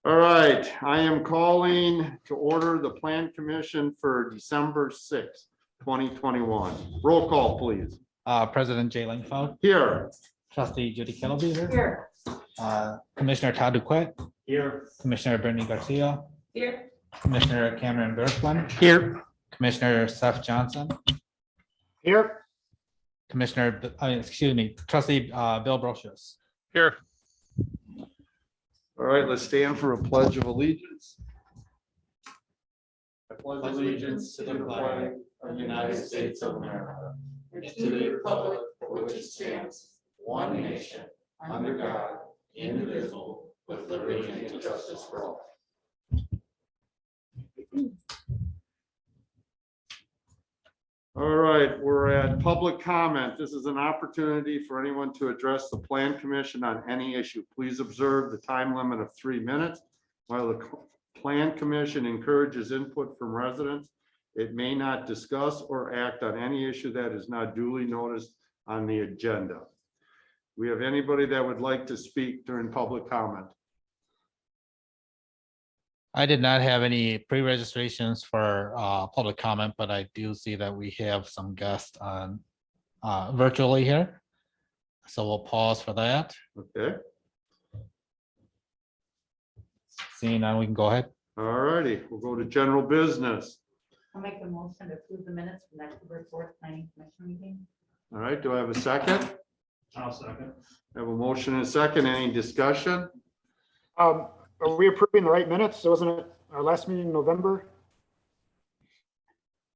All right, I am calling to order the Plan Commission for December 6th, 2021. Roll call, please. President Jay Lingfeld, Here. Trustee Judy Kettlebeaver, Here. Commissioner Todd Duquette, Here. Commissioner Brittany Garcia, Here. Commissioner Cameron Berkman, Here. Commissioner Seth Johnson, Here. Trustee Bill Brochus. Here. All right, let's stand for a pledge of allegiance. I pledge allegiance to the flag of the United States of America, and to the republic for which it stands, one nation, under God, indivisible, with liberty and justice for all. All right, we're at public comment. This is an opportunity for anyone to address the Plan Commission on any issue. Please observe the time limit of 3 minutes. While the Plan Commission encourages input from residents, it may not discuss or act on any issue that is not duly noticed on the agenda. We have anybody that would like to speak during public comment? I did not have any pre-registrations for public comment, but I do see that we have some guests on virtually here. So we'll pause for that. Okay, Seeing none, we can go ahead. all righty, we'll go to general business. I'll make the motion to approve the minutes from the October 4th planning commission meeting. All right, do I have a second? I'll second. I have a motion and a second. Any discussion? Are we approving the right minutes? So wasn't it our last meeting in November?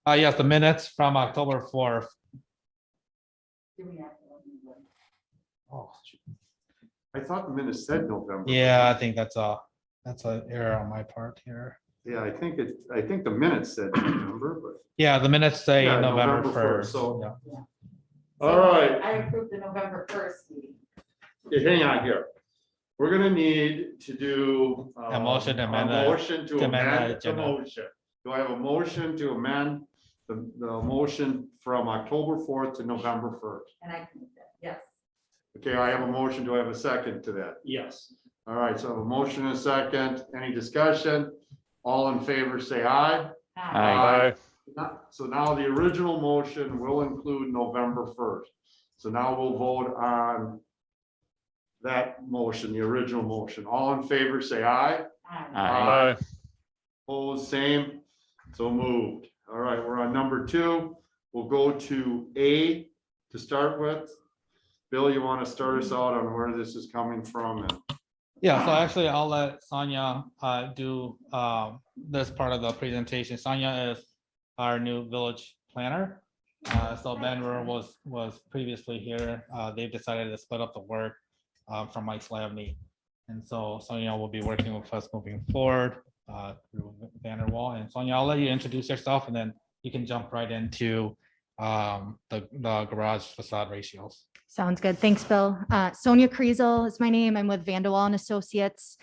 Yes, the minutes from October 4th. Do we have? Oh, I thought the minutes said November. yeah, I think that's an error on my part here. Yeah, I think the minutes said November, but. Yeah, the minutes say Yeah, November November 1st. so- Yeah. All right. I approved the November 1st meeting. Okay, hang on here. We're gonna need to do. A motion to amend a the- motion to to amend the amend the agenda. motion. Do I have a motion to amend the motion from October 4th to November 1st? And I can, yes. Okay, I have a motion. Do I have a second to that? Yes. All right, so I have a motion and a second. Any discussion? All in favor, say aye. Aye. So now the original motion will include November 1st. So now we'll vote on that motion, the original motion. All in favor, say aye. Aye. Opposed, same. So moved. All right, we're on number 2. We'll go to A to start with. Bill, you want to start us out on where this is coming from? Yeah, so actually I'll let Sonia do this part of the presentation. Sonia is our new village planner. So Ben was previously here. They've decided to split up the work from Mike Slavny. And so Sonia will be working with us moving forward through Vanderwall. And Sonia, I'll let you introduce yourself and then you can jump right into the garage facade ratios. Sounds good. Thanks, Bill. Sonia Kriesel is my name. I'm with Vanderwall and Associates,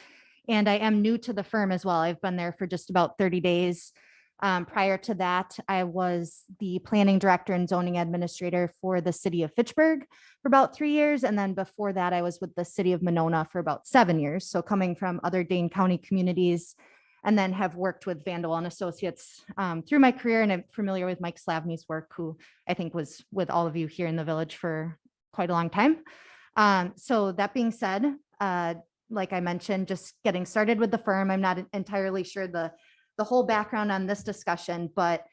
and I am new to the firm as well. I've been there for just about 30 days. Prior to that, I was the planning director and zoning administrator for the city of Fitchburg for about 3 years. And then before that, I was with the city of Monona for about 7 years. So coming from other Dane County communities, and then have worked with Vanderwall and Associates through my career. And I'm familiar with Mike Slavny's work, who I think was with all of you here in the village for quite a long time. So that being said, like I mentioned, just getting started with the firm. I'm not entirely sure the whole background on this discussion, but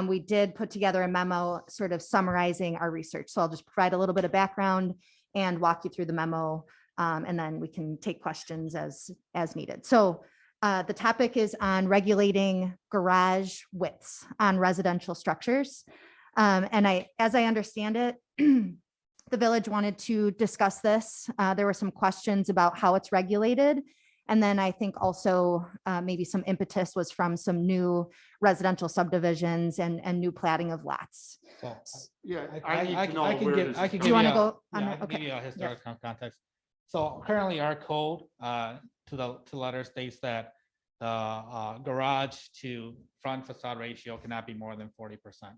we did put together a memo sort of summarizing our research. So I'll just provide a little bit of background and walk you through the memo, and then we can take questions as needed. So the topic is on regulating garage widths on residential structures. And as I understand it, the village wanted to discuss this. There were some questions about how it's regulated. And then I think also maybe some impetus was from some new residential subdivisions and new platting of lots. So Yeah, I I need to know can where give- this I is can Do give you want to a- go? Yeah, on I the- can give Okay. you a historical context. So currently our code to the letter states that the garage to front facade ratio cannot be more than 40%.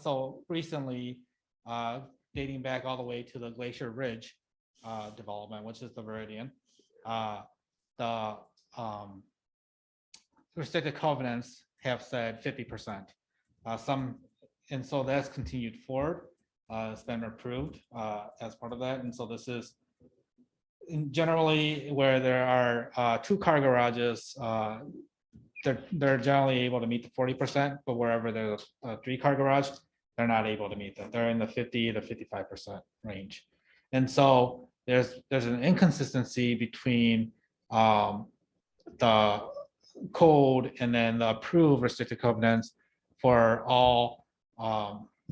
So recently, dating back all the way to the Glacier Ridge development, which is the Viridian, the restricted covenants have said 50%. And so that's continued forward. It's been approved as part of that. And so this is generally where there are 2-car garages, they're generally able to meet the 40%, but wherever there's a 3-car garage, they're not able to meet that. They're in the 50 to 55% range. And so there's an inconsistency between the code and then the approved restricted covenants for all,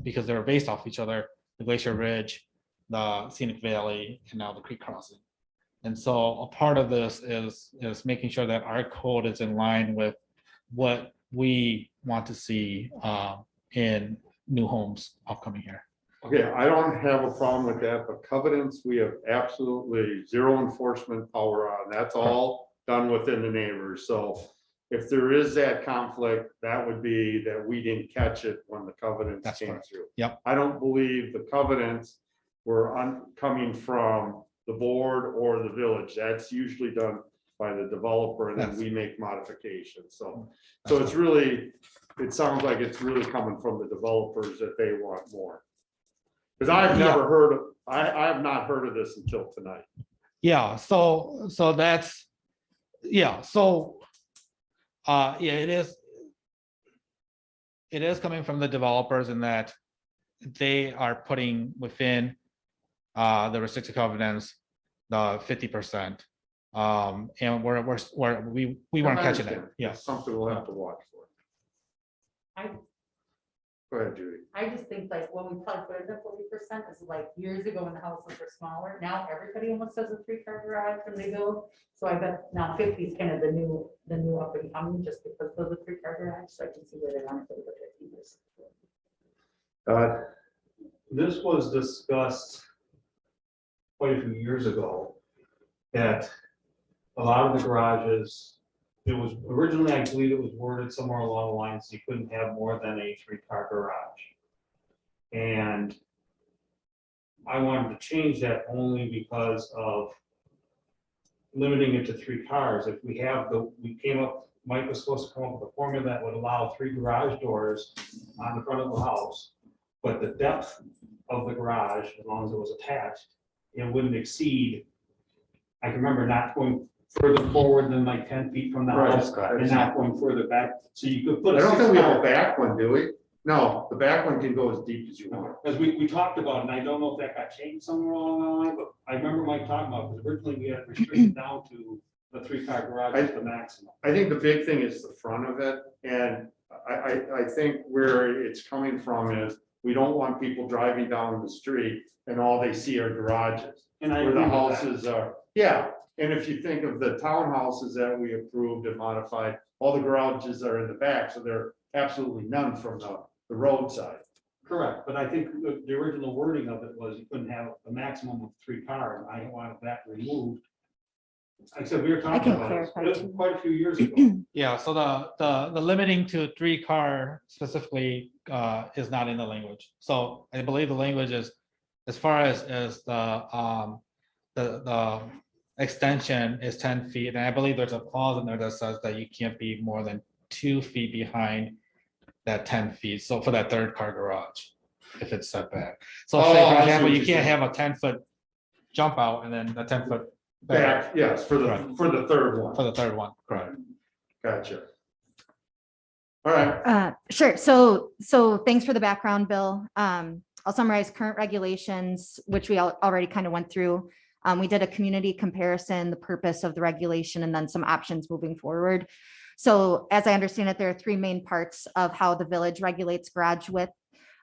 because they're based off each other, the Glacier Ridge, the Scenic Valley, and now the Creek Crossing. And so a part of this is making sure that our code is in line with what we want to see in new homes upcoming here. Okay, I don't have a problem with that, but covenants, we have absolutely zero enforcement power on. That's all done within the neighbors. So if there is that conflict, that would be that we didn't catch it when the covenants That's came correct. through. Yep. I don't believe the covenants were coming from the board or the village. That's usually done by the developer, and then That's- we make modifications. So That's it's really, it sounds like it's really coming from the developers that they want more. Because I've never heard of, I have not heard of this until tonight. Yeah, so that's, yeah, so yeah, it is coming from the developers in that they are putting within the restricted covenants the 50%. And we weren't I catching understand. it. Yeah. It's something we'll have to watch for. I- Go ahead, Judy. I just think like when we probably put it at 40% is like years ago when the houses were smaller. Now everybody almost does a 3-car garage when they build. So I bet now 50 is kind of the new up and coming just because of the 3-car garage. So I can see where they want to put the 50%. This was discussed quite a few years ago, that a lot of the garages, it was originally, I believe it was worded somewhere along the lines, you couldn't have more than a 3-car garage. And I wanted to change that only because of limiting it to 3 cars. If we have Mike was supposed to come up with a formula that would allow 3 garage doors on the front of the house, but the depth of the garage, as long as it was attached, it wouldn't exceed, I can remember not going further forward than like 10 feet from the Right. house and not going further back. So you could put I a don't think we have a 6-car, back one, do we? No, the back one can go as deep as you want. as we talked about, and I don't know if that got changed somewhere along the line, but I remember Mike talking about, because originally we had it restricted down to the 3-car garage as the maximum. I think the big thing is the front of it, and I think where it's coming from is we don't want people driving down the street and all they see are garages. And I Where the agree with that. houses are, yeah, and if you think of the townhouses that we approved and modified, all the garages are in the back, so they're absolutely none from the roadside. Correct, but I think the original wording of it was you couldn't have a maximum of 3 cars. I wanted that removed. Like I said, we were talking can about it. clarify It was too. quite a few years ago. Yeah, so the limiting to 3-car specifically is not in the language. So I believe the language is, as far as the extension is 10 feet, and I believe there's a clause in there that says that you can't be more than 2 feet behind that 10 feet. So for that 3rd-car garage, if it's set back. So say, Oh, I for see example, what you you're can't saying. have a 10-foot jump out and then a 10-foot back Back, yes, for the third one. for the 3rd one. Correct. Gotcha. All right, Sure. So thanks for the background, Bill. I'll summarize current regulations, which we already kind of went through. We did a community comparison, the purpose of the regulation, and then some options moving forward. So as I understand it, there are 3 main parts of how the village regulates garage width.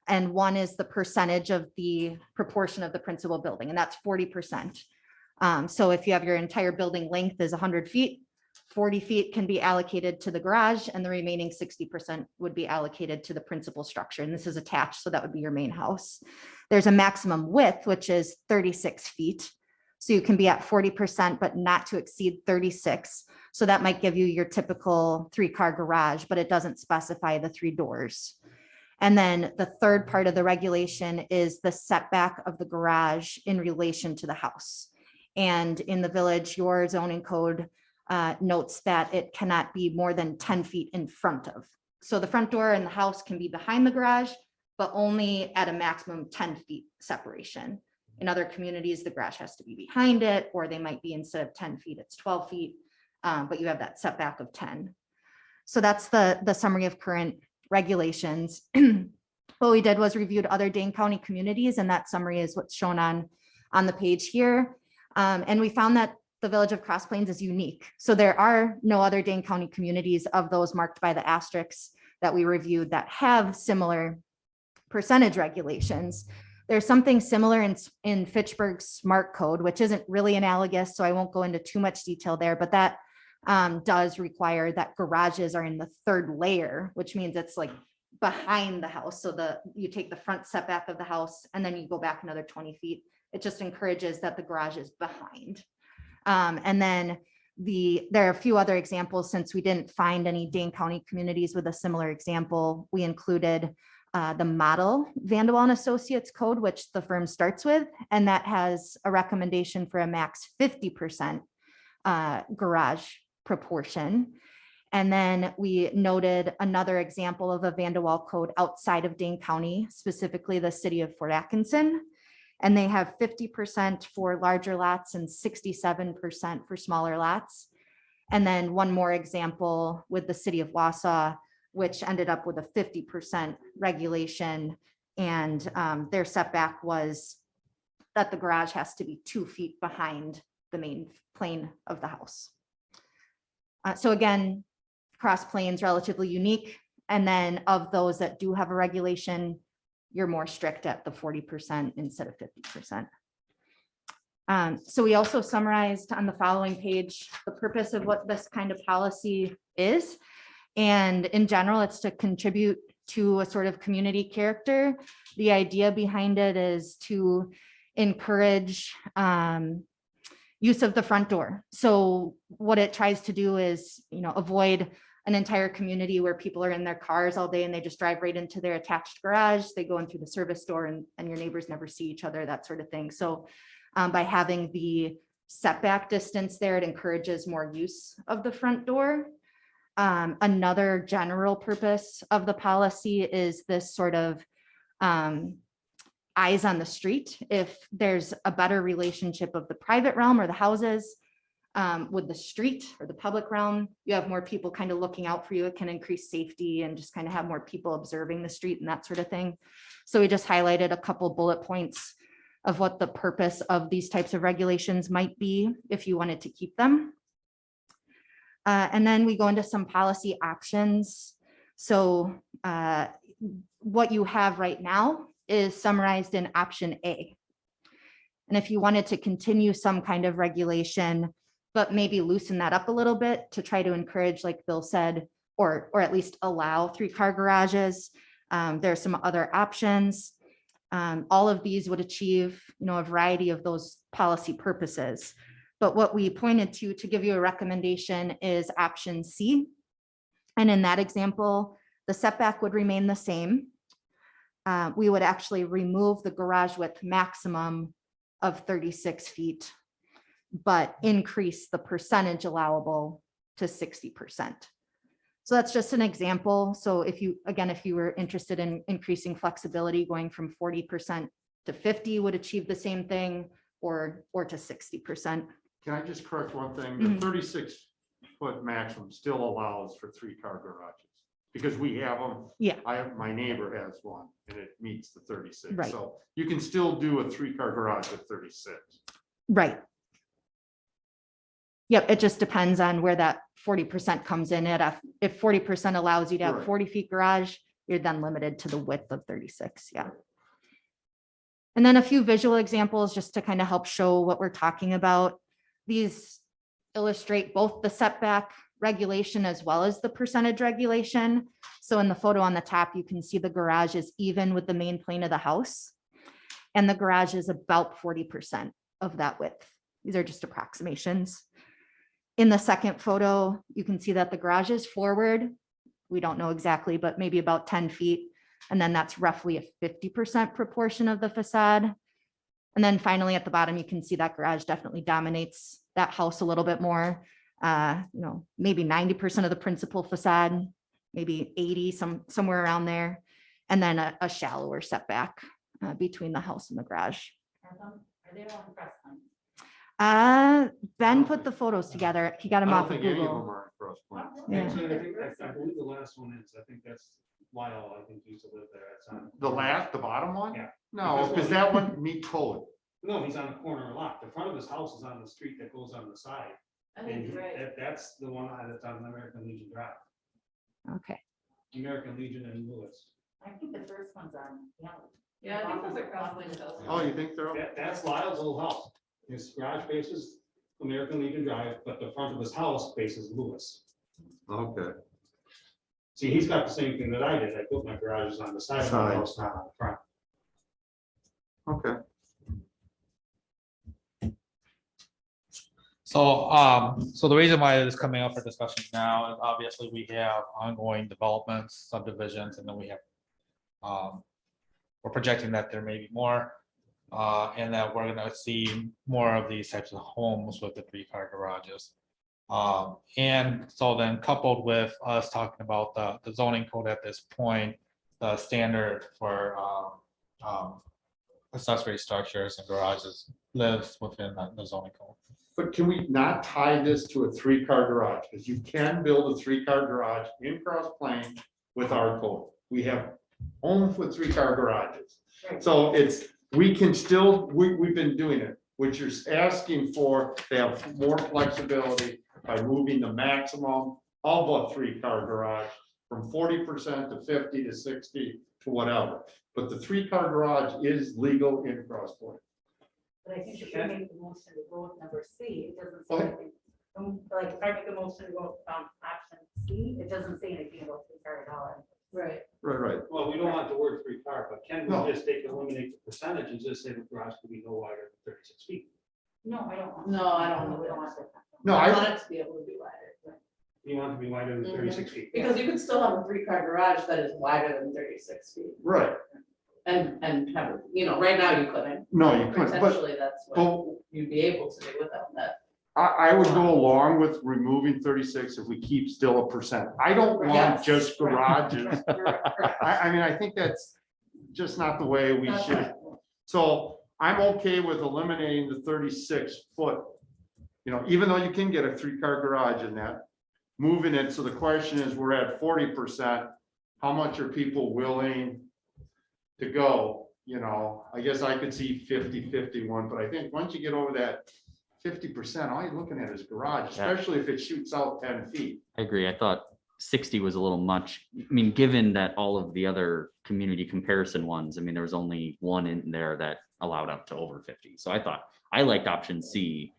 And one is the percentage of the proportion of the principal building, and that's 40%. So if you have your entire building length is 100 feet, 40 feet can be allocated to the garage, and the remaining 60% would be allocated to the principal structure. And this is attached, so that would be your main house. There's a maximum width, which is 36 feet. So you can be at 40%, but not to exceed 36. So that might give you your typical 3-car garage, but it doesn't specify the 3 doors. And then the third part of the regulation is the setback of the garage in relation to the house. And in the village, your zoning code notes that it cannot be more than 10 feet in front of. So the front door in the house can be behind the garage, but only at a maximum 10 feet separation. In other communities, the garage has to be behind it, or they might be, instead of 10 feet, it's 12 feet, but you have that setback of 10. So that's the summary of current regulations. What we did was reviewed other Dane County communities, and that summary is what's shown on the page here. And we found that the village of Cross Plains is unique. So there are no other Dane County communities of those marked by the asterisks that we reviewed that have similar percentage regulations. There's something similar in Fitchburg's smart code, which isn't really analogous, so I won't go into too much detail there, but that does require that garages are in the third layer, which means it's like behind the house. So you take the front setback of the house and then you go back another 20 feet. It just encourages that the garage is behind. And then there are a few other examples. Since we didn't find any Dane County communities with a similar example, we included the model Vanderwall and Associates code, which the firm starts with, and that has a recommendation for a max 50% garage proportion. And then we noted another example of a Vanderwall code outside of Dane County, specifically the city of Fort Atkinson. And they have 50% for larger lots and 67% for smaller lots. And then one more example with the city of Wausau, which ended up with a 50% regulation. And their setback was that the garage has to be 2 feet behind the main plane of the house. So again, Cross Plains relatively unique. And then of those that do have a regulation, you're more strict at the 40% instead of 50%. So we also summarized on the following page the purpose of what this kind of policy is. And in general, it's to contribute to a sort of community character. The idea behind it is to encourage use of the front door. So what it tries to do is, avoid an entire community where people are in their cars all day and they just drive right into their attached garage. They go in through the service door and your neighbors never see each other, that sort of thing. So by having the setback distance there, it encourages more use of the front door. Another general purpose of the policy is this sort of eyes on the street. If there's a better relationship of the private realm or the houses with the street or the public realm, you have more people kind of looking out for you. It can increase safety and just kind of have more people observing the street and that sort of thing. So we just highlighted a couple bullet points of what the purpose of these types of regulations might be if you wanted to keep them. And then we go into some policy options. So what you have right now is summarized in option A. And if you wanted to continue some kind of regulation, but maybe loosen that up a little bit to try to encourage, like Bill said, or at least allow 3-car garages, there are some other options. All of these would achieve, a variety of those policy purposes. But what we pointed to give you a recommendation is option C. And in that example, the setback would remain the same. We would actually remove the garage width maximum of 36 feet, but increase the percentage allowable to 60%. So that's just an example. So if you were interested in increasing flexibility, going from 40% to 50 would achieve the same thing, or to 60%. Can I just correct one thing? Mhm. The 36-foot maximum still allows for 3-car garages because we have them. Yeah. My neighbor has one and it meets the 36. Right. So you can still do a 3-car garage with 36. Right. Yep, it just depends on where that 40% comes in at. If 40% allows you to have Right. 40 feet garage, you're then limited to the width of 36, yeah. And then a few visual examples just to kind of help show what we're talking about. These illustrate both the setback regulation as well as the percentage regulation. So in the photo on the top, you can see the garage is even with the main plane of the house. And the garage is about 40% of that width. These are just approximations. In the second photo, you can see that the garage is forward. We don't know exactly, but maybe about 10 feet. And then that's roughly a 50% proportion of the facade. And then finally at the bottom, you can see that garage definitely dominates that house a little bit more. Maybe 90% of the principal facade, maybe 80, somewhere around there. And then a shallower setback between the house and the garage. Are they on press lines? Ben put the photos together. He got I them don't off of think any of them Google. are across plans. Yeah. Actually, I believe the last one is, I think that's Lyle, I think used to live there. It's on. The bottom one? Yeah. No, because that one meet code. No, he's on the corner lot. The front of his house is on the street that goes on the side. I think And you're right. that's the one that's on American Legion Drive, Okay. American Legion and Lewis. I think the first one's on, yeah. Yeah, I think those are cross windows. Oh, you think they're? That's Lyle's old house. His garage faces American Legion Drive, but the front of his house faces Lewis. Okay. See, he's got the same thing that I did. I put my garages on the side of my Side. house, not on the front. Okay. So the reason why it is coming up for discussion now is obviously we have ongoing developments, subdivisions, and then we have, we're projecting that there may be more, and that we're gonna see more of these types of homes with the 3-car garages. And so then coupled with us talking about the zoning code at this point, the standard for accessory structures and garages lives within the zoning code. But can we not tie this to a 3-car garage? Because you can build a 3-car garage in Cross Plain with our code. We have homes with 3-car garages. Right. So we can still, we've been doing it. What you're asking for, they have more flexibility by moving the maximum of a 3-car garage from 40% to 50 to 60 to whatever. But the 3-car garage is legal in Cross Plain. But I think if we make the motion to go with number C, it doesn't say Okay. anything. Like, if I make a motion to go with option C, it doesn't say anything about 3-car at all. Right. Right. Well, we don't want the word 3-car, but can No. we just eliminate the percentage and just say the garage could be no wider than 36 feet? No, I don't want. No, I don't want We that. don't want that. No, I I, want it to be able to be wider. You want it to be wider than Mhm. 36 feet? Because you could still have a 3-car garage that is wider than 36 feet right. and have, right now you couldn't. No, you couldn't, but, Potentially, that's what but you'd be able to do without that. I would go along with removing 36 if we keep still a percent. I don't want Yes. just garages. Correct. I mean, I think that's just not the way we That's should. right. So I'm okay with eliminating the 36-foot. Even though you can get a 3-car garage in that, moving it. So the question is, we're at 40%. How much are people willing to go? I guess I could see 50, 51, but I think once you get over that 50%, all you're looking at is garage, especially if it shoots out 10 feet. I agree. I thought 60 was a little much. I mean, given that all of the other community comparison ones, I mean, there was only one in there that allowed up to over 50. So I liked option C,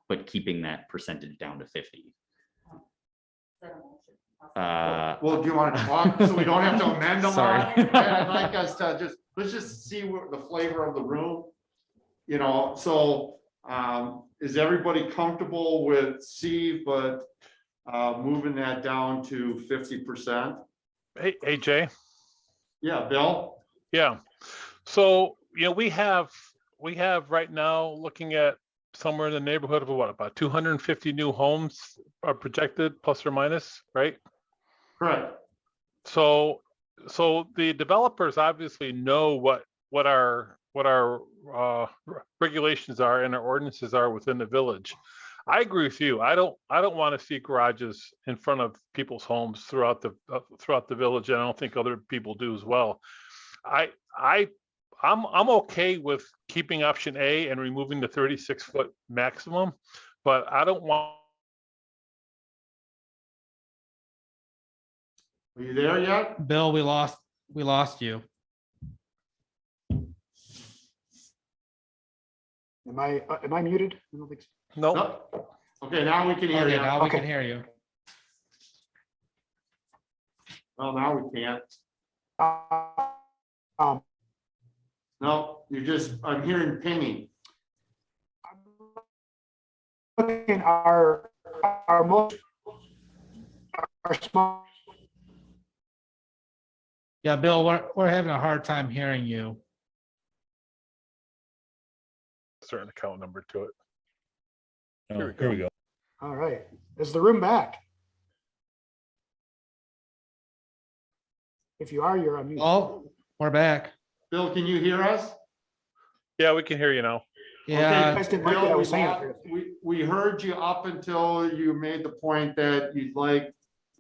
but keeping that percentage down to 50. Is that a motion? Well, do you want to talk so we don't have to amend them? Sorry. I'd like us to let's just see what the flavor of the room. So is everybody comfortable with C, but moving that down to 50%? Hey, Jay. Yeah, Bill? Yeah. So, we have right now looking at somewhere in the neighborhood of about 250 new homes are projected, plus or minus, right? Correct. So the developers obviously know what our regulations are and our ordinances are within the village. I agree with you. I don't want to see garages in front of people's homes throughout the village. And I don't think other people do as well. I'm okay with keeping option A and removing the 36-foot maximum, but I don't want. Are you there yet? Bill, we lost you. Am I muted? I don't think so. No, No. Okay, now we can hear Okay, you. now we can Okay. hear you. Well, now we can't. Um, No, I'm hearing pinging. Looking, our most, our small, Yeah, Bill, we're having a hard time hearing you. certain account number to it. Here we go. All right. Is the room back? If you are, you're on mute. Oh, we're back. Bill, can you hear us? Yeah, we can hear you now. You Yeah, guys didn't like what I Bill, was saying. we heard you up until you made the point that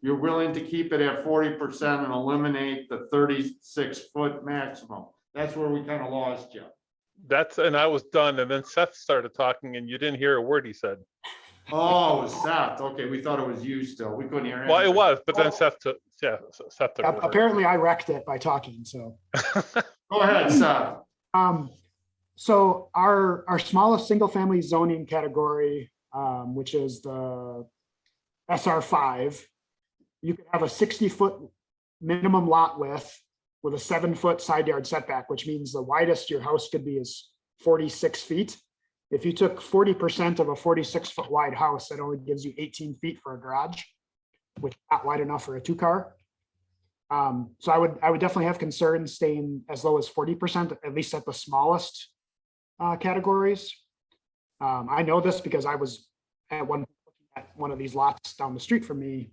you're willing to keep it at 40% and eliminate the 36-foot maximum. That's where we kind of lost you. And I was done, and then Seth started talking and you didn't hear a word he said. Oh, it was Seth. Okay, we thought it was you still. We couldn't hear. Well, it anything. was, but then Seth took over. Apparently I wrecked it by talking, so. Go ahead, Seth. So our smallest single family zoning category, which is the SR5, you could have a 60-foot minimum lot width with a 7-foot side yard setback, which means the widest your house could be is 46 feet. If you took 40% of a 46-foot wide house, that only gives you 18 feet for a garage, which is not wide enough for a 2-car. So I would definitely have concerns staying as low as 40%, at least at the smallest categories. I know this because I was at one of these lots down the street from me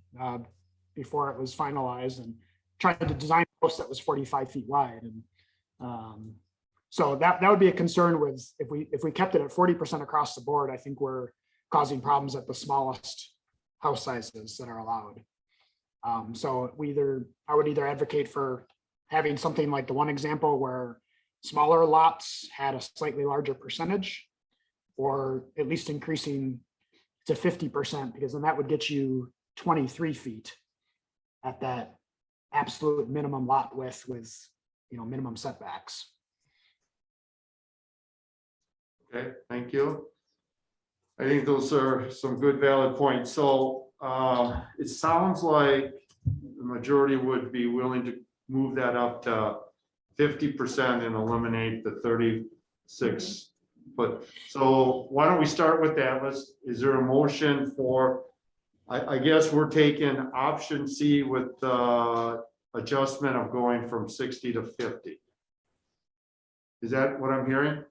before it was finalized and trying to design a house that was 45 feet wide. And so that would be a concern with if we kept it at 40% across the board. I think we're causing problems at the smallest house sizes that are allowed. So I would either advocate for having something like the one example where smaller lots had a slightly larger percentage, or at least increasing to 50%, because then that would get you 23 feet at that absolute minimum lot width with, minimum setbacks. Okay, thank you. I think those are some good valid points. So it sounds like the majority would be willing to move that up to 50% and eliminate the 36 foot. So why don't we start with that? Is there a motion for, I guess we're taking option C with the adjustment of going from 60 to 50. Is that what I'm hearing?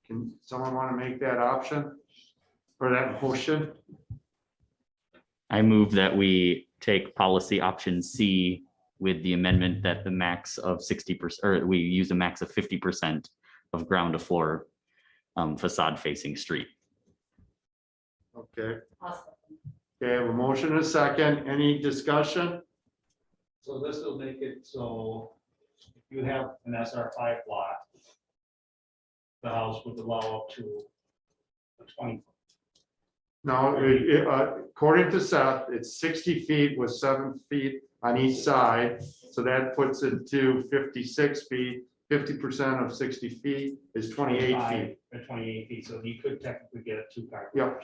Can someone want to make that option or that motion? I move that we take policy option C with the amendment that the max of 60%, or we use a max of 50% of ground to floor facade facing street. Okay, Awesome. okay, I have a motion and a second. Any discussion? So this will make it so if you have an SR5 lot, the house would allow up to a 20. No, according to Seth, it's 60 feet with 7 feet on each side. So that puts it to 56 feet. 50% of 60 feet is 28 feet. Or 28 feet, so you could technically get a 2-car. Yep.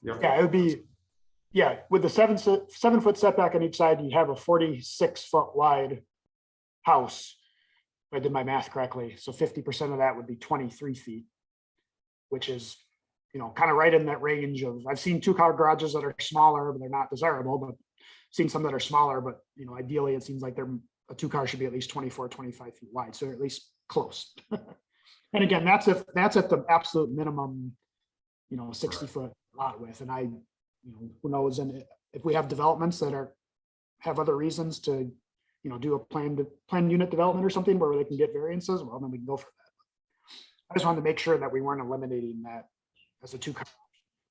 Yeah, it would be, with the 7-foot setback on each side, you have a 46-foot wide house. If I did my math correctly. So 50% of that would be 23 feet, which is, kind of right in that range of, I've seen 2-car garages that are smaller, but they're not desirable, but seen some that are smaller, but ideally it seems like a 2-car should be at least 24, 25 feet wide. So at least close. And again, that's at the absolute minimum, 60-foot lot width. And who knows? And if we have developments that have other reasons to, do a planned unit development or something where they can get variances, well, then we can go for that. I just wanted to make sure that we weren't eliminating that as a 2-car.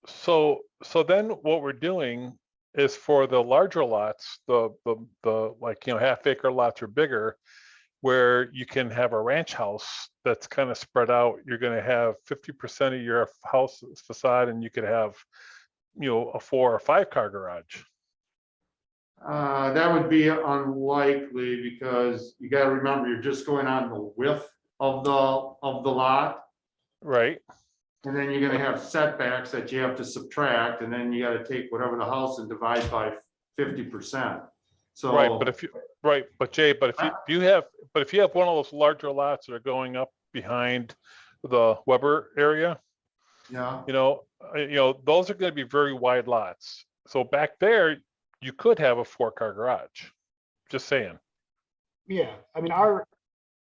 So then what we're doing is for the larger lots, the half-acre lots or bigger, where you can have a ranch house that's kind of spread out. You're going to have 50% of your house facade, and you could have, a 4 or 5-car garage. That would be unlikely because you got to remember you're just going on the width of the lot. Right. And then you're gonna have setbacks that you have to subtract, and then you gotta take whatever the house and divide by 50%. So. Right, but Jay, if you have one of those larger lots that are going up behind the Weber area, Yeah, those are gonna be very wide lots. So back there, you could have a 4-car garage. Just saying. Yeah, I mean, our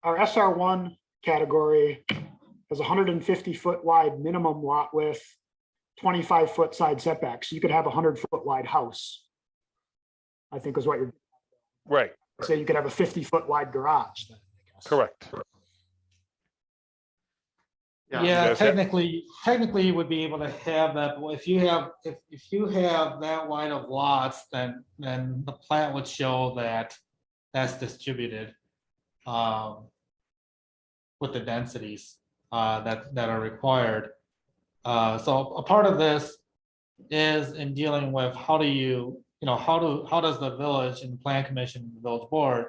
SR1 category has 150-foot wide minimum lot width 25-foot side setbacks. You could have a 100-foot wide house. I think is what you're Right, saying. You could have a 50-foot wide garage. Then, I guess. correct. Yeah. Yeah, That's it. technically you would be able to have that, but if you have that wide of lots, then the plat would show that that's distributed. With the densities that are required. So a part of this is in dealing with how do you know, how does the village and the plan commission, the village board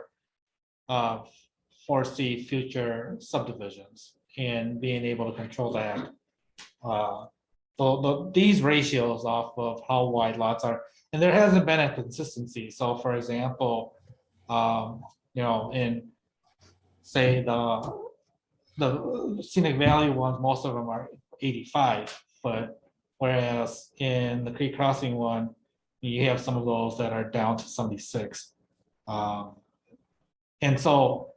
foresee future subdivisions and being able to control that. So these ratios off of how wide lots are, and there hasn't been a consistency. So for example, in say the scenic valley ones, most of them are 85 foot, whereas in the Creek Crossing one, you have some of those that are down to 76. And so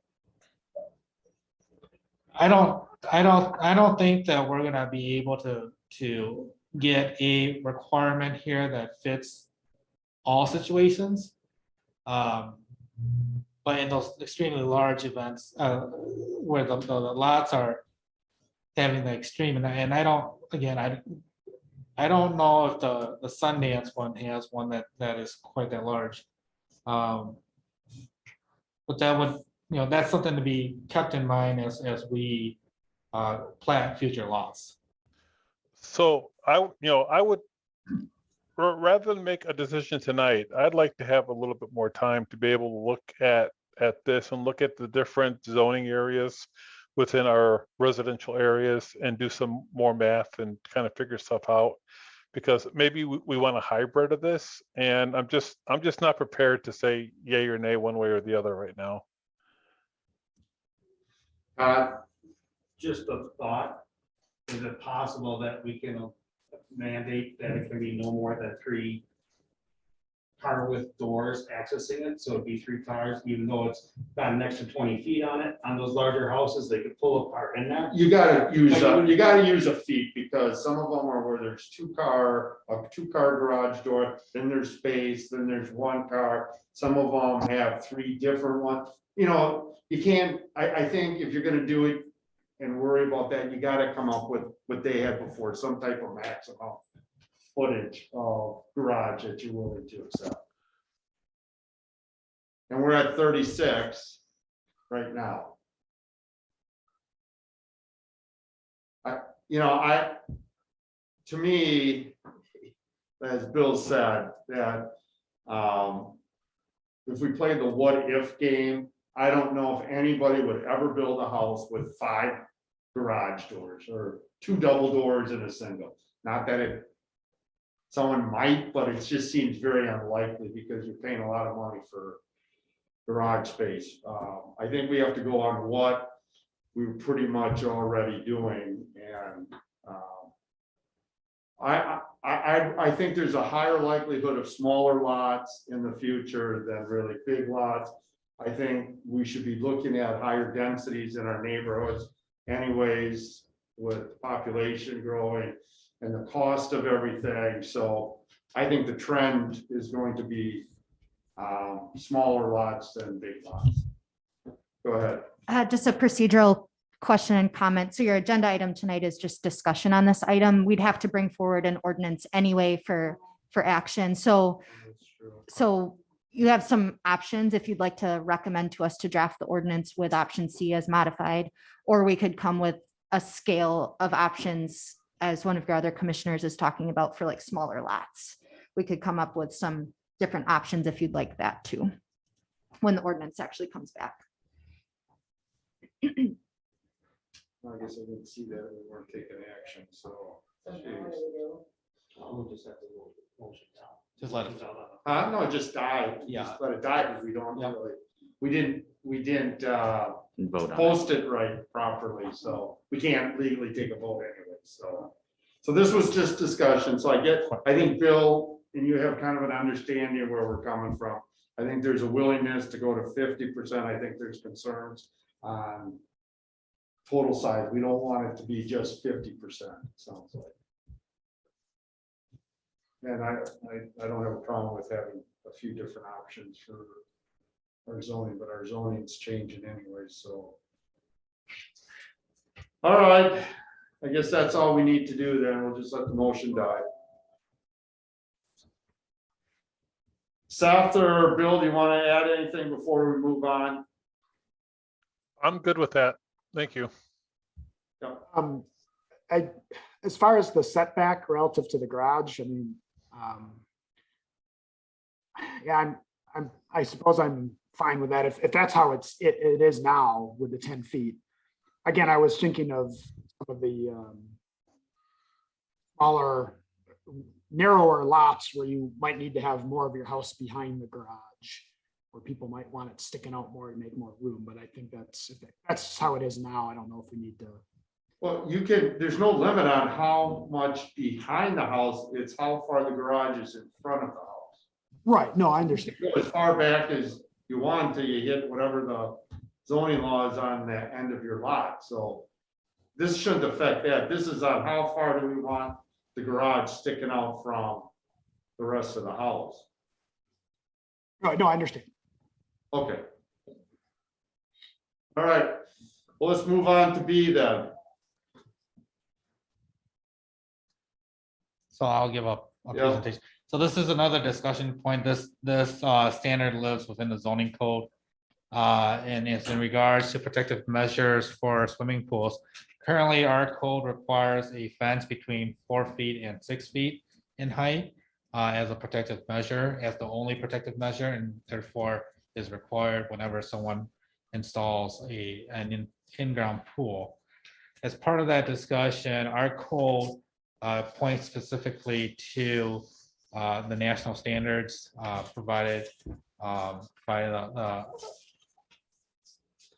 I don't think that we're gonna be able to get a requirement here that fits all situations. But in those extremely large events, where the lots are having the extreme, and I don't, again, I don't know if the Sundance one has one that is quite that large. But that would, that's something to be kept in mind as we plat future lots. So I would, rather than make a decision tonight, I'd like to have a little bit more time to be able to look at this and look at the different zoning areas within our residential areas and do some more math and kind of figure stuff out. Because maybe we want a hybrid of this, and I'm just not prepared to say yay or nay one way or the other right now. Just a thought, is it possible that we can mandate that it can be no more than 3 car with doors accessing it, so it'd be 3 cars, even though it's got an extra 20 feet on it, on those larger houses, they could pull apart in there? You gotta use a feet, because some of them are where there's a 2-car garage door, then there's space, then there's 1 car. Some of them have 3 different ones. You can't, I think if you're gonna do it and worry about that, you gotta come up with what they had before, some type of maximum footage of garage that you're willing to accept. And we're at 36 right now. To me, as Bill said, that if we play the what if game, I don't know if anybody would ever build a house with 5 garage doors or 2 double doors and a single. Not that someone might, but it just seems very unlikely because you're paying a lot of money for garage space. I think we have to go on what we were pretty much already doing, and I think there's a higher likelihood of smaller lots in the future than really big lots. I think we should be looking at higher densities in our neighborhoods anyways, with population growing and the cost of everything. So I think the trend is going to be smaller lots than big lots. Go ahead. Just a procedural question and comment. So your agenda item tonight is just discussion on this item. We'd have to bring forward an ordinance anyway for action. So you have some options if you'd like to recommend to us to draft the ordinance with option C as modified, or we could come with a scale of options as one of your other commissioners is talking about for like smaller lots. We could come up with some different options if you'd like that too, when the ordinance actually comes back. I guess I didn't see that we weren't taking action, so. We'll just have to go motion down. Just let it. No, it just died. Yeah. Just let it die because we don't Yeah. really, we didn't Vote on it. post it right properly, so we can't legally take a vote anyway, so. So this was just discussion, so I think Bill, and you have kind of an understanding of where we're coming from. I think there's a willingness to go to 50%. I think there's concerns on total size. We don't want it to be just 50%, sounds like. And I don't have a problem with having a few different options for our zoning, but our zoning's changing anyway, so. All right, I guess that's all we need to do then. We'll just let the motion die. Seth or Bill, do you want to add anything before we move on? I'm good with that. Thank you. As far as the setback relative to the garage, I mean, yeah, I suppose I'm fine with that. If that's how it is now with the 10 feet. Again, I was thinking of some of the smaller, narrower lots where you might need to have more of your house behind the garage, where people might want it sticking out more to make more room. But I think that's how it is now. I don't know if we need to. Well, there's no limit on how much behind the house, it's how far the garage is in front of the house. Right, no, I understand. You go as far back as you want till you hit whatever the zoning law is on the end of your lot, so this shouldn't affect that. This is on how far do we want the garage sticking out from the rest of the house. Right, no, I understand. Okay. All right, well, let's move on to B then. So I'll give up a presentation. So this is another discussion point. This standard lives within the zoning code. And it's in regards to protective measures for swimming pools. Currently, our code requires a fence between 4 feet and 6 feet in height as a protective measure, as the only protective measure, and therefore is required whenever someone installs an in-ground pool. As part of that discussion, our code points specifically to the national standards provided by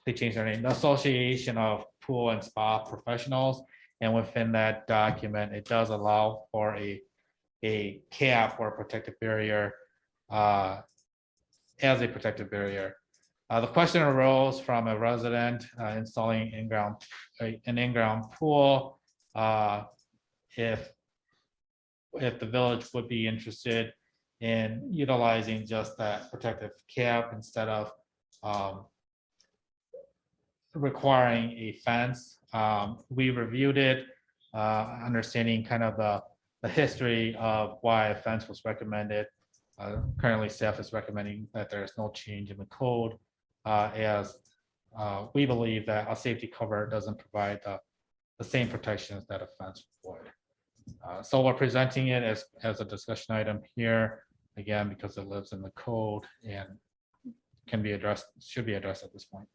they changed their name, the Association of Pool and Spa Professionals. And within that document, it does allow for a cap or a protective barrier as a protective barrier. The question arose from a resident installing an in-ground pool. If the village would be interested in utilizing just that protective cap instead of requiring a fence. We reviewed it, understanding kind of the history of why a fence was recommended. Currently, staff is recommending that there is no change in the code, as we believe that a safety cover doesn't provide the same protections that a fence would. So we're presenting it as a discussion item here, again, because it lives in the code and can be addressed, should be addressed at this point.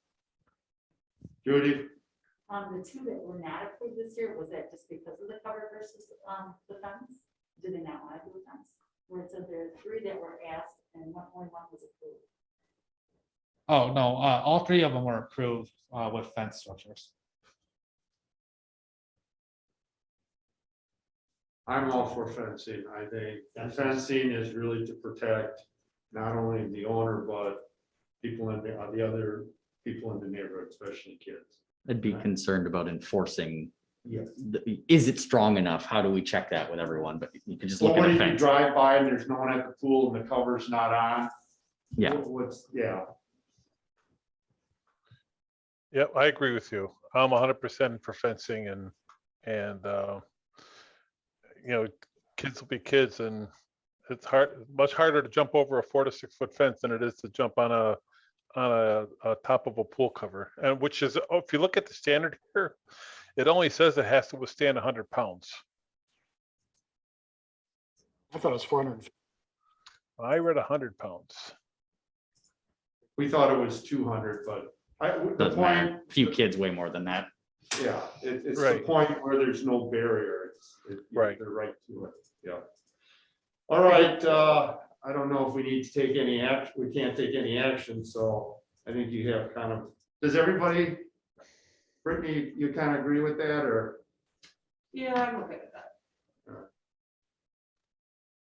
Judy? The two that were not approved this year, was that just because of the cover versus the fence? Did they not want to do a fence? Where it said there are 3 that were asked and only 1 was approved. Oh, no, all 3 of them were approved with fence structures. I'm all for fencing. I think fencing is really to protect not only the owner, but people in the other people in the neighborhood, especially kids. I'd be concerned about enforcing. Yes. Is it strong enough? How do we check that with everyone? But you can just Well, look what at if a you fence. drive by and there's no one at the pool and the cover's not on? Yeah. Yeah. Yep, I agree with you. I'm 100% for fencing and kids will be kids, and it's much harder to jump over a 4 to 6 foot fence than it is to jump on a top of a pool cover. And which is, if you look at the standard here, it only says it has to withstand 100 pounds. I thought it was 400. I read 100 pounds. We thought it was 200, but the Doesn't matter. point, Few kids weigh more than that. yeah, it's the Right. point where there's no barrier. Right. They're right to it, yeah. All right, I don't know if we need to take any action. We can't take any action, so I think you have kind of, does everybody, Brittany, you kind of agree with that, or? Yeah, I'm okay with that.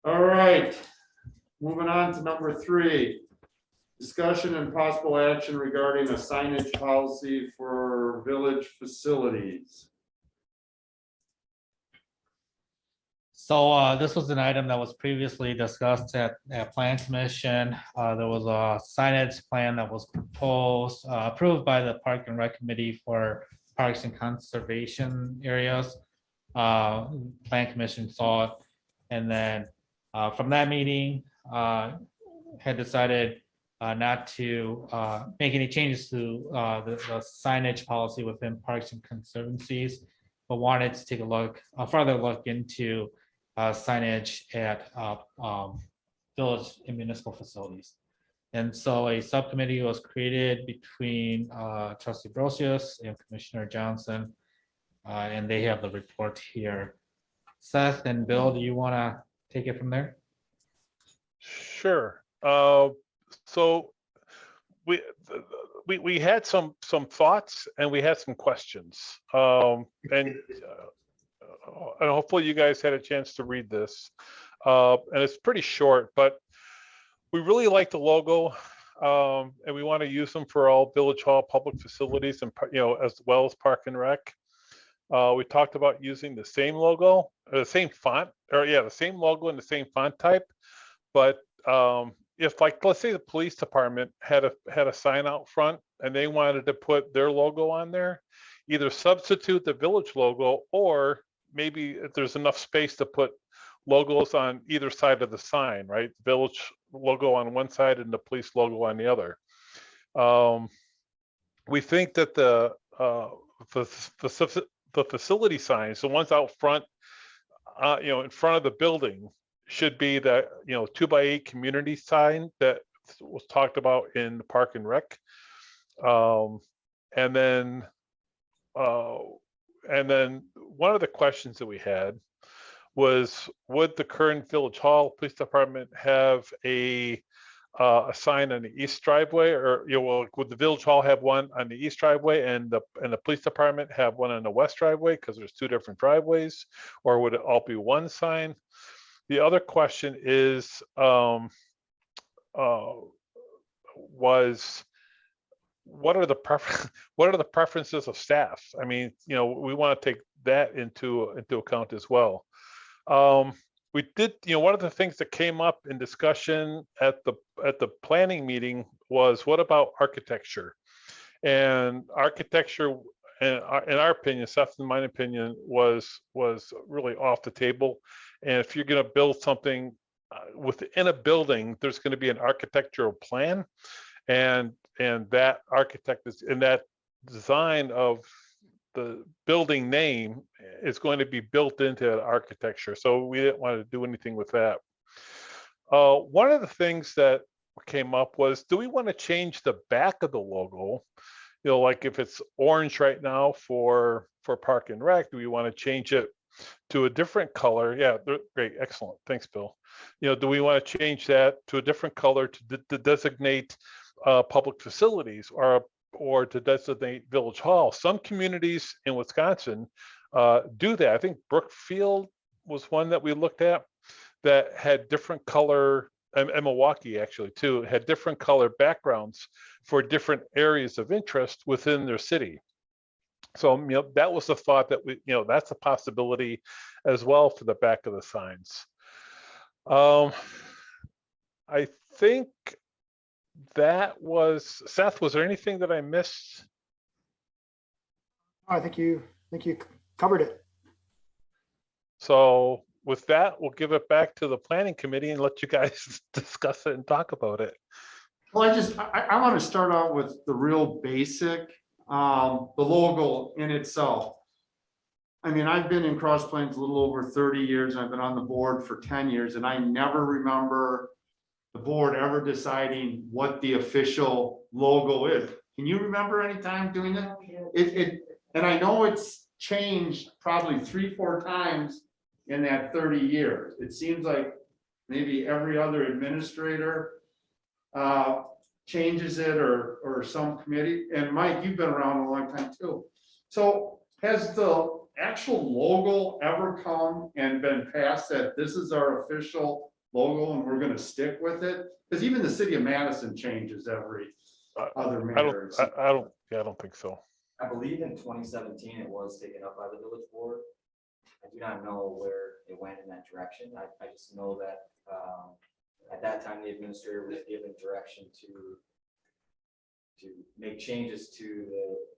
All right, moving on to number 3. Discussion and possible action regarding a signage policy for village facilities. So this was an item that was previously discussed at Plan Commission. There was a signage plan that was proposed, approved by the Park and Rec Committee for parks and conservation areas. Plan Commission saw it, and then from that meeting, had decided not to make any changes to the signage policy within parks and conservancies, but wanted to take a further look into signage at village and municipal facilities. And so a subcommittee was created between trustee Brocious and Commissioner Johnson. And they have the report here. Seth and Bill, do you want to take it from there? Sure. So we had some thoughts and we had some questions. And hopefully you guys had a chance to read this. And it's pretty short, but we really like the logo. And we want to use them for all Village Hall public facilities and, as well as Park and Rec. We talked about using the same logo, or the same font, or the same logo and the same font type. But if, like, let's say the police department had a sign out front and they wanted to put their logo on there, either substitute the village logo, or maybe if there's enough space to put logos on either side of the sign, right? Village logo on one side and the police logo on the other. We think that the facility signs, the ones out front, in front of the building, should be the 2x8 community sign that was talked about in the Park and Rec. And then one of the questions that we had was, would the current Village Hall Police Department have a sign on the east driveway, or would the Village Hall have one on the east driveway and the police department have one on the west driveway because there's two different driveways, or would it all be one sign? The other question is, what are the preferences of staff? I mean, we want to take that into account as well. We did, one of the things that came up in discussion at the planning meeting was, what about architecture? And architecture, in our opinion, Seth and my opinion, was really off the table. And if you're going to build something within a building, there's going to be an architectural plan, and that architect is in that design of the building name is going to be built into architecture. So we didn't want to do anything with that. One of the things that came up was, do we want to change the back of the logo? Like if it's orange right now for Park and Rec, do we want to change it to a different color? Yeah, great, excellent. Thanks, Bill. Do we want to change that to a different color to designate public facilities, or to designate Village Hall? Some communities in Wisconsin do that. I think Brookfield was one that we looked at that had different color, and Milwaukee actually too, had different color backgrounds for different areas of interest within their city. So, that was the thought that that's a possibility as well for the back of the signs. I think that was, Seth, was there anything that I missed? I think you covered it. So with that, we'll give it back to the planning committee and let you guys discuss it and talk about it. Well, I want to start out with the real basic, the logo in itself. I mean, I've been in Cross Plains a little over 30 years. I've been on the board for 10 years, and I never remember the board ever deciding what the official logo is. Can you remember any time doing that? And I know it's changed probably 3-4 times in that 30 years. It seems like maybe every other administrator changes it, or some committee. And Mike, you've been around a long time too. So has the actual logo ever come and been passed that this is our official logo and we're going to stick with it? Because even the city of Madison changes every other mayor. I don't think so. I believe in 2017 it was taken up by the village board. I do not know where it went in that direction. I just know that at that time, the administrator was given direction to make changes to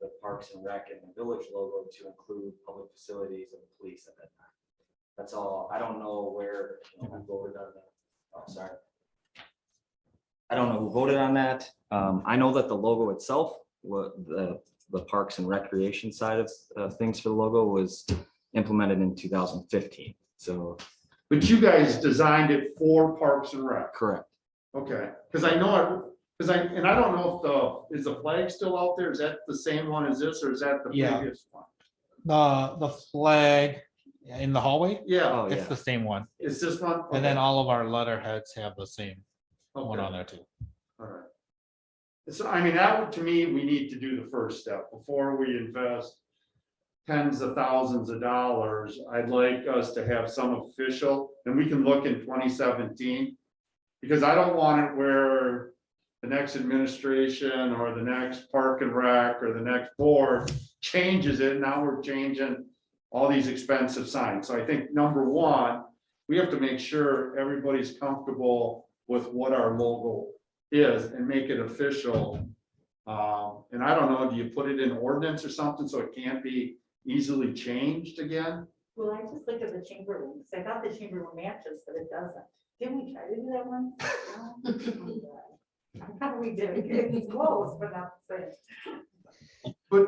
the Parks and Rec and the village logo to include public facilities and police at that time. That's all. I don't know where who voted on that. Oh, sorry. I don't know who voted on that. I know that the logo itself, the Parks and Recreation side of things for the logo was implemented in 2015. So But you guys designed it for Parks and Rec. correct. Okay, because I know, and I don't know if is the flag still out there? Is that the same one as this, or is that the Yeah. previous one? The flag in the hallway, Yeah, Oh, it's yeah. the same one. is this one? And then Okay, all of our letterheads have the same one okay, on there too. all right. So, I mean, that would, to me, we need to do the first step before we invest tens of thousands of dollars. I'd like us to have some official, and we can look in 2017. Because I don't want it where the next administration or the next Park and Rec or the next board changes it. Now we're changing all these expensive signs. So I think number one, we have to make sure everybody's comfortable with what our logo is and make it official. And I don't know, do you put it in ordinance or something so it can't be easily changed again? Well, I just looked at the chamber room, because I thought the chamber room matches, but it doesn't. Didn't we try to do that one? I thought we did, it's close, but not the same. But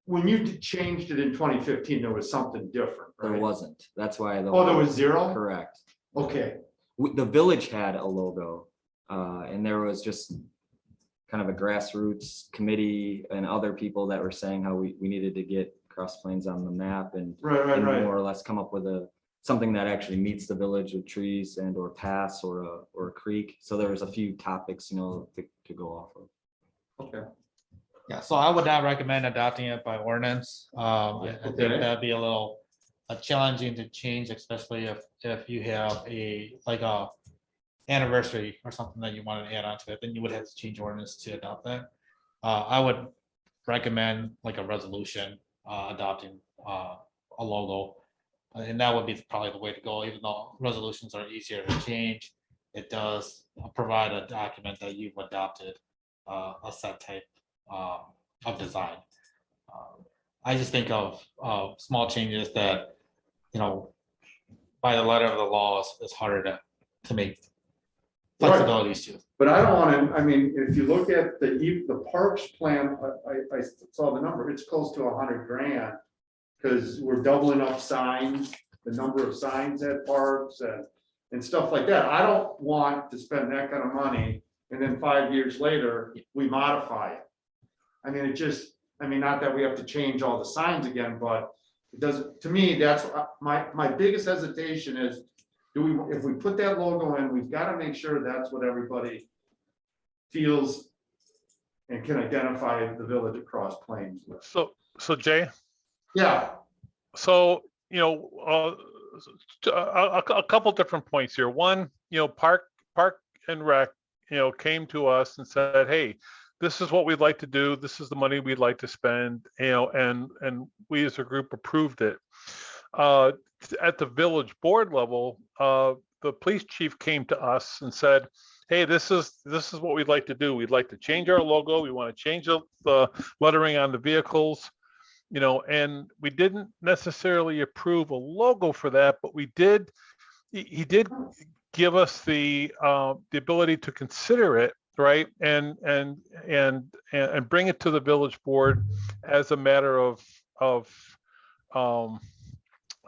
when you changed it in 2015, there was something different, There right? wasn't. That's why. Oh, there was zero? Correct. Okay, The village had a logo, and there was just kind of a grassroots committee and other people that were saying how we needed to get Cross Plains on the map and right. more or less come up with something that actually meets the village with trees and or paths or a creek. So there was a few topics, to go off of. Okay. Yeah, so I would not recommend adopting it by ordinance. I think Okay. that'd be a little challenging to change, especially if you have a anniversary or something that you want to add on to it, then you would have to change ordinance to adopt that. I would recommend like a resolution adopting a logo. And that would be probably the way to go, even though resolutions are easier to change. It does provide a document that you've adopted a set type of design. I just think of small changes that, by the letter of the law is harder to make Right. flexibilities to. But I don't want to, I mean, if you look at the parks plan, I saw the number, it's close to $100,000. Because we're doubling up signs, the number of signs at parks and stuff like that. I don't want to spend that kind of money and then 5 years later, we modify it. I mean, not that we have to change all the signs again, but it doesn't, to me, that's my biggest hesitation is, if we put that logo in, we've got to make sure that's what everybody feels and can identify the village of Cross Plains with. So Jay, Yeah, so, a couple different points here. One, Park and Rec, came to us and said, hey, this is what we'd like to do. This is the money we'd like to spend, and we as a group approved it. At the village board level, the police chief came to us and said, hey, this is what we'd like to do. We'd like to change our logo. We want to change the lettering on the vehicles. And we didn't necessarily approve a logo for that, but he did give us the ability to consider it, right? And bring it to the village board as a matter of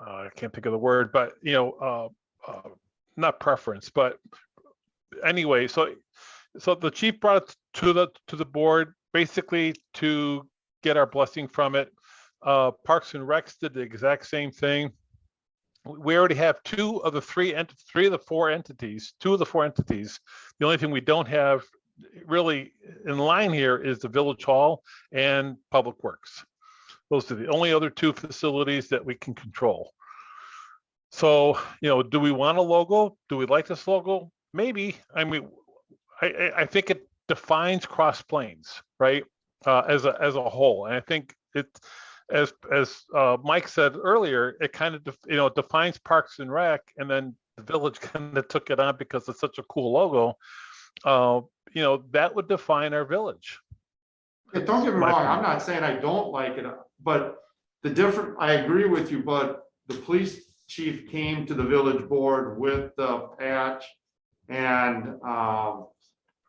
I can't think of the word, but not preference, but anyway, so the chief brought it to the board basically to get our blessing from it. Parks and Recs did the exact same thing. We already have two of the four entities. The only thing we don't have really in line here is the village hall and public works. Those are the only other two facilities that we can control. So, do we want a logo? Do we like this logo? Maybe. I mean, I think it defines Cross Plains, right? As a whole. And I think as Mike said earlier, it kind of, defines Parks and Rec, and then the village kind of took it on because it's such a cool logo. That would define our village. Yeah, don't get me My wrong, I'm opinion. not saying I don't like it, but I agree with you, but the police chief came to the village board with the patch and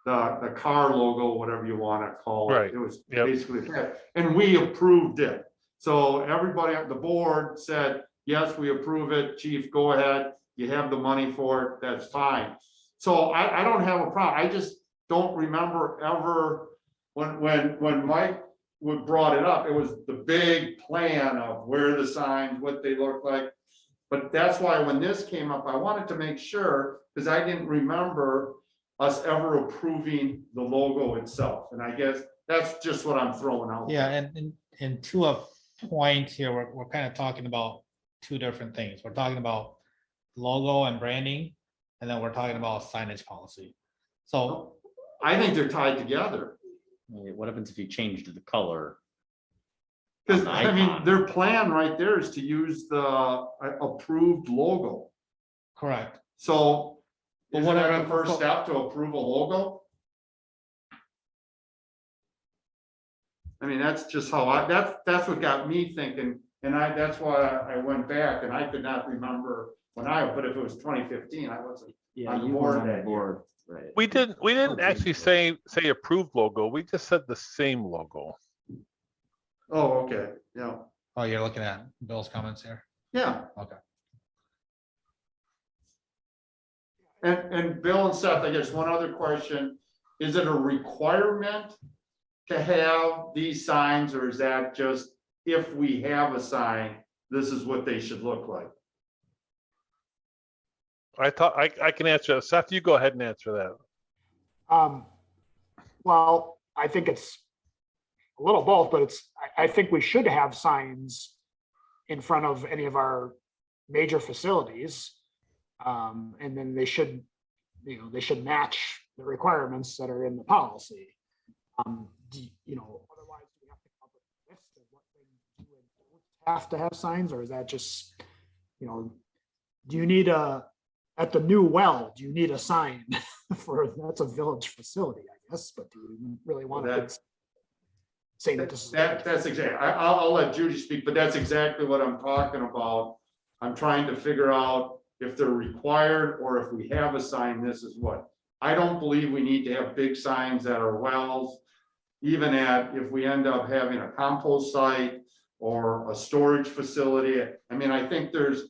the car logo, whatever you want to call it. Right. It was Yep. basically that, and we approved it. So everybody at the board said, yes, we approve it, chief, go ahead, you have the money for it, that's fine. So I don't have a problem, I just don't remember ever, when Mike brought it up, it was the big plan of where the signs, what they look like. But that's why when this came up, I wanted to make sure, because I didn't remember us ever approving the logo itself. And I guess that's just what I'm throwing out. Yeah, there. and to a point here, we're kind of talking about two different things. We're talking about logo and branding, and then we're talking about signage policy. So I think they're tied together. What happens if you changed the color? Because The I mean, icon. their plan right there is to use the approved logo. correct. So But isn't that whatever- the first step to approve a logo? I mean, that's just how that's what got me thinking, and that's why I went back, and I could not remember but if it was 2015, I wasn't. Yeah, On the you board were on the that board, right? We didn't Okay. actually say approved logo. We just said the same logo. Oh, okay, yeah, Oh, you're looking at Bill's comments here. yeah. Okay. And Bill and Seth, I guess one other question, is it a requirement to have these signs, or is that just if we have a sign, this is what they should look like? I thought I can answer. Seth, you go ahead and answer that. Well, I think it's a little both, but I think we should have signs in front of any of our major facilities. And then they should match the requirements that are in the policy. Otherwise we have to come up with a list of what things do and don't have to have signs, or is that just, do you need at the new well, do you need a sign that's a village facility, I guess, but do you really want to say that this is? That's exactly, I'll let Judy speak, but that's exactly what I'm talking about. I'm trying to figure out if they're required, or if we have a sign, this is what. I don't believe we need to have big signs that are wells, even if we end up having a compost site or a storage facility. I mean, I think there's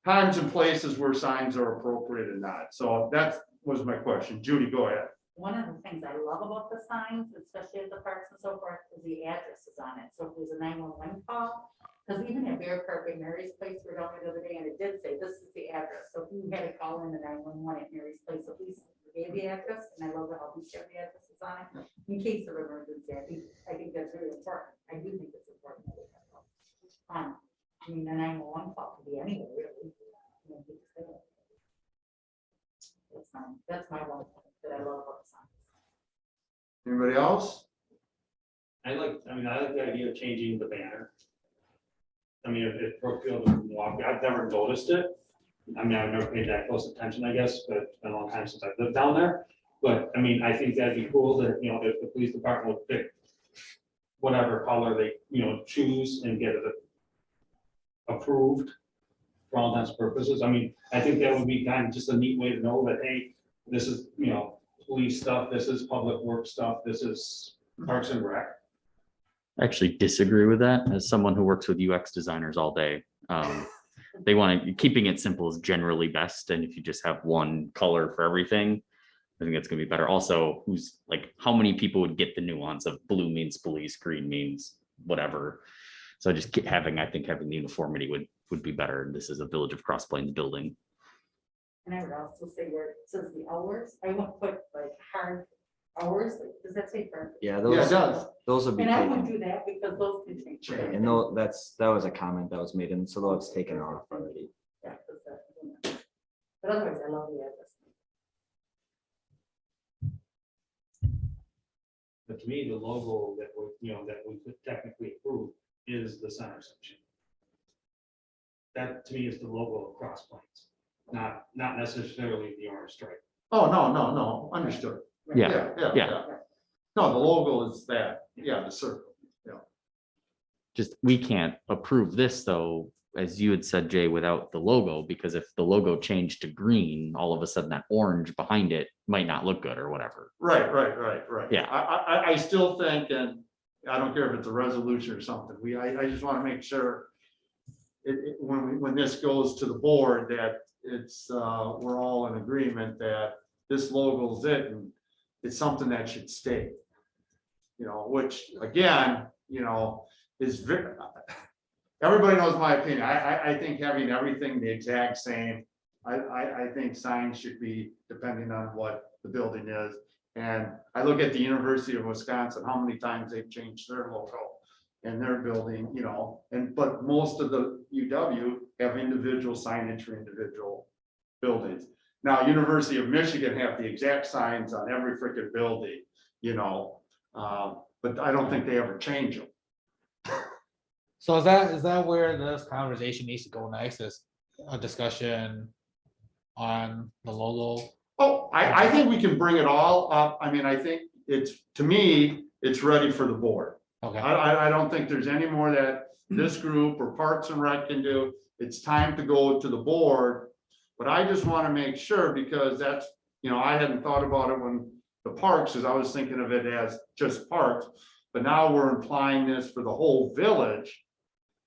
times and places where signs are appropriate and not. So that was my question. Judy, go ahead. One of the things I love about the signs, especially at the parks and so forth, is the addresses on it. So if there's a 911 call, because even at Bear Park at Mary's Place, we were down there the other day, and it did say, this is the address. So if you had to call in the 911 at Mary's Place, at least gave the address, and I love how we share the addresses on it, in case of emergency. I think that's really important. I do think it's important. That we have those. I mean, the 911 call could be anywhere, really. That's my one thing that I love about the signs. Anybody else? I like the idea of changing the banner. I mean, if Brookfield and Milwaukee, I've never noticed it. I mean, I've never paid that close attention, I guess, but it's been a long time since I've lived down there. But I mean, I think that'd be cool that, if the police department would pick whatever color they, choose and get it approved for all intents and purposes. I mean, I think that would be kind of just a neat way to know that, hey, this is, police stuff, this is public work stuff, this is Parks and Rec. I actually disagree with that as someone who works with UX designers all day. They keeping it simple is generally best. And if you just have one color for everything, I think that's gonna be better. Also, how many people would get the nuance of blue means police, green means whatever. So just having the uniformity would be better. This is a Village of Cross Plains building. And I would also say where it says the hours, I won't put like hard hours, does that say for? Yeah, Yeah, it does. those will be And I won't taken. do that because those can change. And that was a comment that was made, and so that's taken off already. Yeah, 'cause but otherwise, I love the address. But to me, the logo that we could technically approve is the center section. That to me is the logo of Cross Plains, not necessarily the orange stripe. Oh, no, understood. Yeah, yeah. No, the logo is that, the circle. Just, we can't approve this though, as you had said, Jay, without the logo, because if the logo changed to green, all of a sudden that orange behind it might not look good or whatever. Right. Yeah. I still think, and I don't care if it's a resolution or something, I just want to make sure when this goes to the board, that it's, we're all in agreement that this logo's it, and it's something that should stay. Which again, is very, everybody knows my opinion. I think having everything the exact same, I think signs should be depending on what the building is. And I look at the University of Wisconsin, how many times they've changed their logo and their building, but most of the UW have individual signage for individual buildings. Now, University of Michigan have the exact signs on every freaking building, but I don't think they ever change them. So is that where this conversation needs to go next, is a discussion on the logo? Oh, I think we can bring it all up. I mean, I think to me, it's ready for the board. Okay, I don't think there's any more that this group or Parks and Rec can do. It's time to go to the board. But I just want to make sure, because that's, I hadn't thought about it when the parks, because I was thinking of it as just parks. But now we're implying this for the whole village.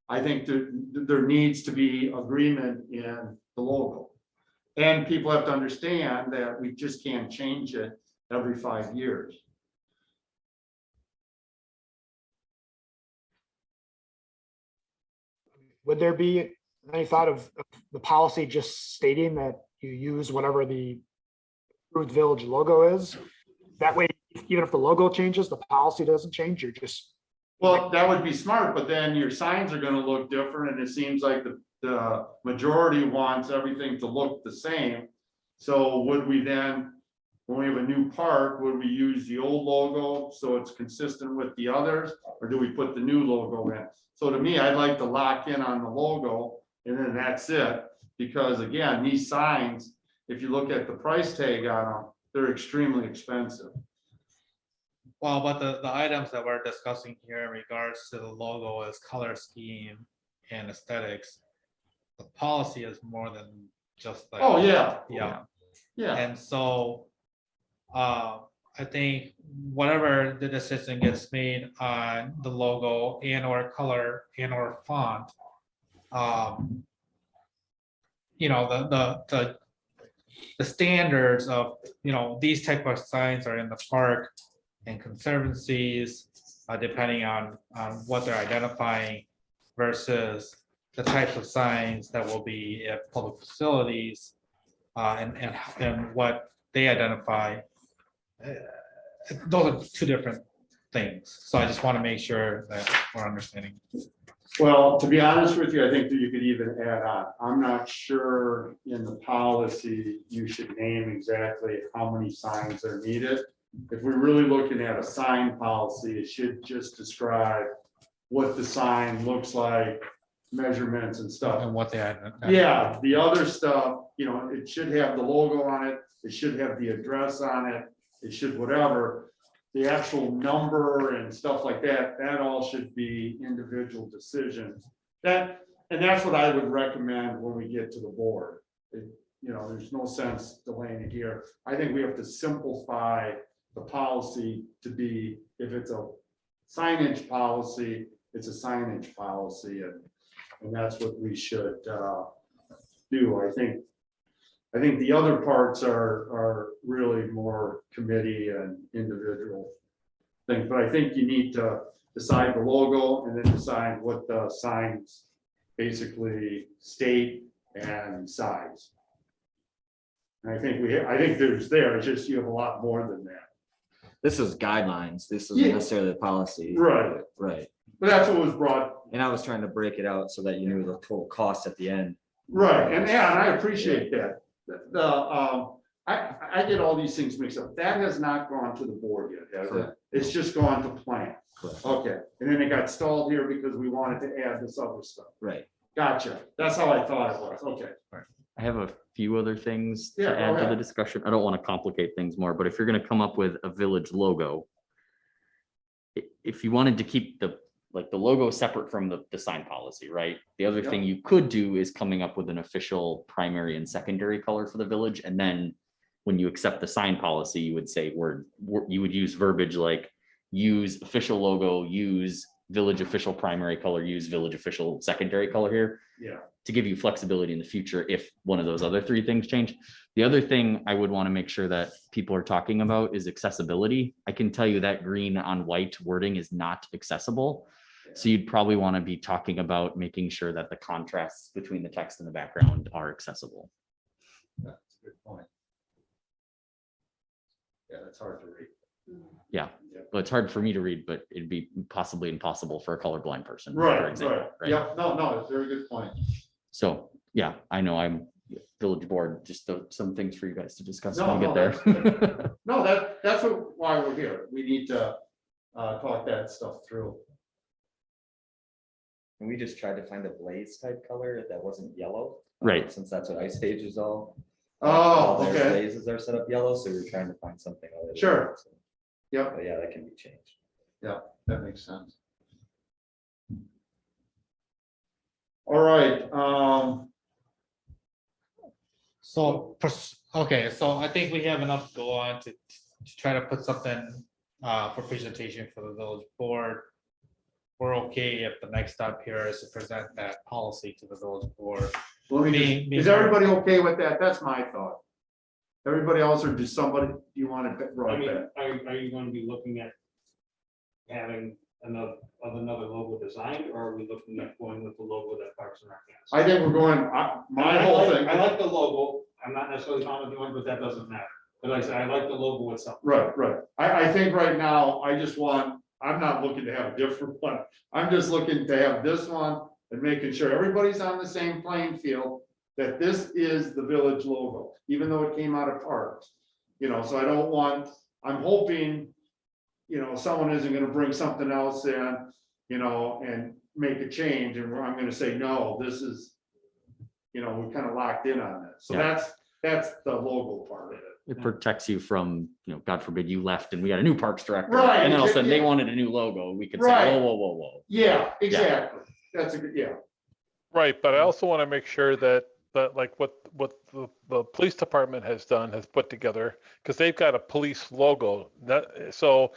I think there needs to be agreement in the logo. And people have to understand that we just can't change it every 5 years. Would there be any thought of the policy just stating that you use whatever the approved village logo is? That way, even if the logo changes, the policy doesn't change, you're just. Well, that would be smart, but then your signs are gonna look different, and it seems like the majority wants everything to look the same. So would we then, when we have a new park, would we use the old logo so it's consistent with the others? Or do we put the new logo in? So to me, I'd like to lock in on the logo, and then that's it. Because again, these signs, if you look at the price tag on them, they're extremely expensive. well, but the items that we're discussing here in regards to the logo is color scheme and aesthetics. The policy is more than just like. Oh, yeah. Yeah, and so I think whatever the decision gets made on the logo and or color and or font, the standards of, these type of signs are in the park and conservancies, depending on what they're identifying, versus the types of signs that will be at public facilities, and what they identify. Those are two different things. So I just want to make sure that we're understanding. Well, to be honest with you, I think that you could even add on. I'm not sure in the policy, you should name exactly how many signs are needed. If we're really looking at a sign policy, it should just describe what the sign looks like, measurements and stuff. And what they Yeah, the other stuff, it should have the logo on it. It should have the address on it. It should whatever. The actual number and stuff like that, that all should be individual decisions. And that's what I would recommend when we get to the board. There's no sense delaying it here. I think we have to simplify the policy to be, if it's a signage policy, it's a signage policy, and that's what we should do. I think the other parts are really more committee and individual things, but I think you need to decide the logo and then decide what the signs basically state and size. And I think it's just, you have a lot more than that. This is guidelines. This isn't Yeah. necessarily the policy. Right. Right. But that's what was brought, And I was trying to break it out so that you knew the total cost at the end. right, and I appreciate that. I get all these things mixed up. That has not gone to the board yet, has it? Correct. It's just gone to plan. Correct. Okay, and then it got stalled here because we wanted to add this other stuff. Right. Gotcha. That's how I thought it was. Okay. I have a few other things Yeah, to go add to the ahead. discussion. I don't want to complicate things more, but if you're gonna come up with a village logo, if you wanted to keep the, like, the logo separate from the sign policy, right? The other thing you could do is coming up with an official primary and secondary color for the village, and then when you accept the sign policy, you would say you would use verbiage like use official logo, use village official primary color, use village official secondary color here. Yeah. To give you flexibility in the future if one of those other three things change. The other thing I would want to make sure that people are talking about is accessibility. I can tell you that green on white wording is not accessible. So you'd probably want to be talking about making sure that the contrasts between the text and the background are accessible. That's a good point. Yeah, that's hard to read. Yeah, but it's hard for me to read, but it'd be possibly impossible for a colorblind person. for Right, example, right. Yeah, no, it's a very good point. So, yeah, I know I'm village board, just some things for you guys to discuss No, when we no, get there. No, that's why we're here. We need to talk that stuff through. And we just tried to find a blaze type color that wasn't yellow. Right. Since that's what Ice Age is all. Oh, all their okay. Blazes are set up yellow, so we we're trying to find something. other than Sure. that, so- Yep, But yeah, that can be changed. that makes sense. All right, So, okay, so I think we have enough to go on to try to put something for presentation for the village board. We're okay if the next step here is to present that policy to the village board. let me Me- is everybody okay with that? That's my thought. Everybody else, or does somebody, do you want to I write mean, that? are you gonna be looking at having another logo designed, or are we looking at going with the logo that Parks and Rec has? I think we're going, my whole thing. I like the logo. I'm not necessarily fond of the one, but that doesn't matter. But like I said, I like the logo itself. Right, right. I think right now, I'm not looking to have a different one. I'm just looking to have this one and making sure everybody's on the same playing field, that this is the village logo, even though it came out of Parks. So I don't want, I'm hoping, someone isn't gonna bring something else in, and make a change, and I'm gonna say, no, this is, we're kind of locked in on this. So Yeah. that's the logo part of it. It protects you from, God forbid you left and we got a new parks director. Right, And then all of a sudden they yeah. wanted a new logo. We could say, Right. whoa, whoa, whoa, whoa. Yeah, exactly. That's a good, yeah. Right, but I also want to make sure that like what the police department has done, has put together, because they've got a police logo. So,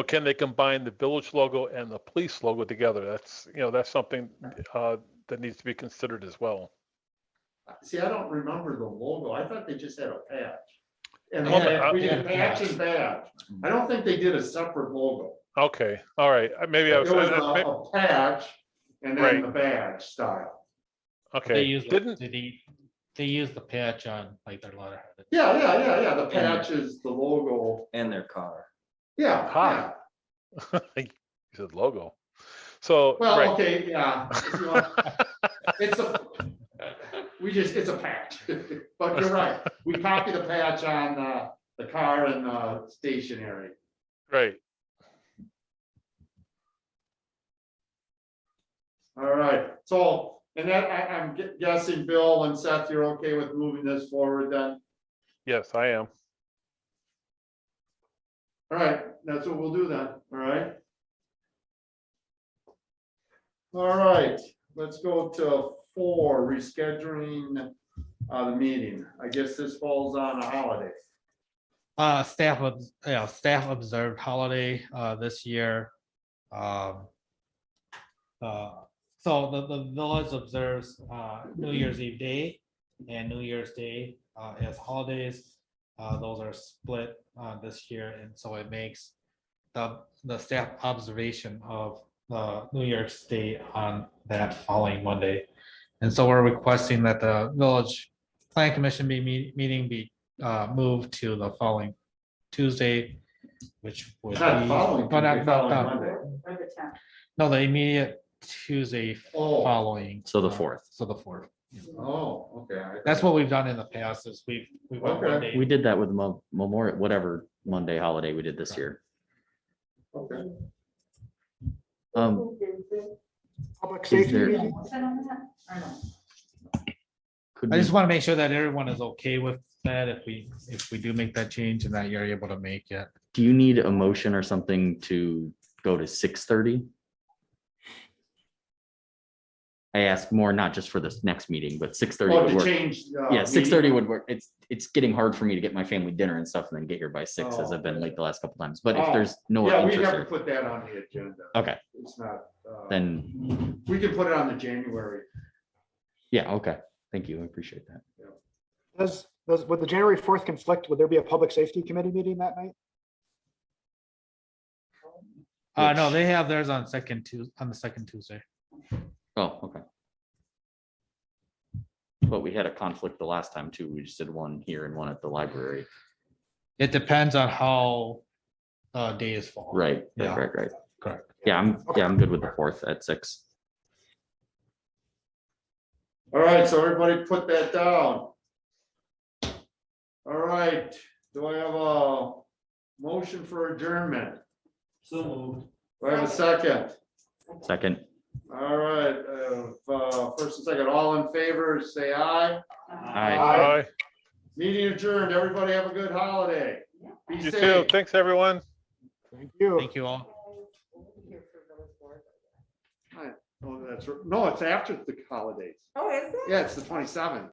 can they combine the village logo and the police logo together? That's something that needs to be considered as well. See, I don't remember the logo. I thought they just had a patch. And Well, we yeah, did patch and badge. I don't think they did a separate logo. Okay, all right, maybe I It was, was a patch and then Right. the badge style. They okay, use, didn't, they use the patch on like their letterhead. Yeah. The patch is the logo. And their car. Yeah, Ah. yeah. you said logo. So, Well, right, okay, yeah. If you want- It's it's a patch, but you're right. We copy the patch on the car and stationery. right. All right, so, and that, I'm guessing, Bill and Seth, you're okay with moving this forward then? Yes, I am. All right, that's what we'll do then, all right? All right, let's go to 4, rescheduling the meeting. I guess this falls on a holiday. Staff observed holiday this year. So the village observes New Year's Eve day and New Year's Day as holidays. Those are split this year, and so it makes the staff observation of New Year's Day on that following Monday. And so we're requesting that the village plan commission meeting be moved to the following Tuesday, which would It's be. not following but Tuesday, not- following not- Monday. Or the 10th. No, the immediate Tuesday Oh. following. So the 4th. So the 4th. Oh, okay. That's what we've done in the past is we went one Okay. day. We did that with Memorial, whatever Monday holiday we did this year. Okay. Public Is safety there- meeting? Motion on that, or no? Could I just we- want to make sure that everyone is okay with that if we do make that change and that you're able to make it. Do you need a motion or something to go to 6:30? I ask more, not just for this next meeting, but 6:30 Oh, would to work. change. Yeah, 6:30 would work. It's getting hard for me to get my family dinner and stuff and then get here by 6 as Oh, I've been okay. late the last couple times. But if Oh, there's no Yeah, we interest have to there, put that on the agenda. okay, It's not, then, we can put it on the January. yeah, okay. Thank you. I appreciate that. Would the January 4th conflict? Would there be a public safety committee meeting that night? No, Which- they have theirs on the second Tuesday. Oh, okay. But we had a conflict the last time too. We just did one here and one at the library. It depends on how days fall. Right, Yeah. right. Correct. Yeah, I'm good with the 4th at 6. All right, so everybody put that down. All right, do I have a motion for adjournment? So moved. Do I have a second? Second, All right, first and second, all in favor, say aye. Aye. Aye. Meeting adjourned. Everybody have a good holiday. Be You too. safe. Thanks, everyone. Thank you. Thank you all. Oh, that's, no, it's after the holidays. Oh, is it? Yeah, it's the 27th.